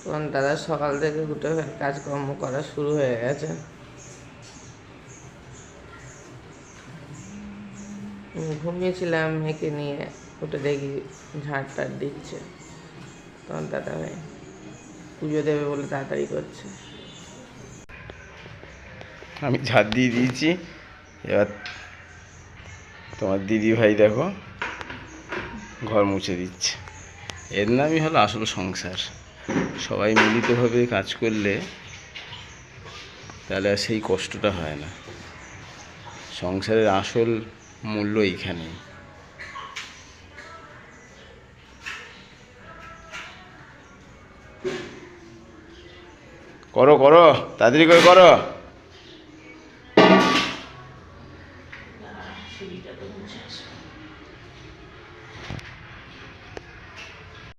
তখন দাদা সকাল থেকে উঠে কাজকর্ম করা শুরু হয়ে গেছে। ঘুমিয়েছিলাম, মেয়েকে নিয়ে উঠে দেখি ঝাড় টাড় দিচ্ছে। তখন দাদা ভাই পুজো দেবে বলে তাড়াতাড়ি করছে। আমি ঝাড় দিয়ে দিয়েছি, এবার তোমার দিদি ভাই দেখো ঘর মুছে দিচ্ছে। এর নামই হলো আসল সংসার। সবাই মিলিতভাবে কাজ করলে তাহলে আর সেই কষ্টটা হয় না। সংসারের আসল মূল্য এইখানেই। করো করো, তাড়াতাড়ি করে করো। সিঁড়িটা তো মুছে আসবে।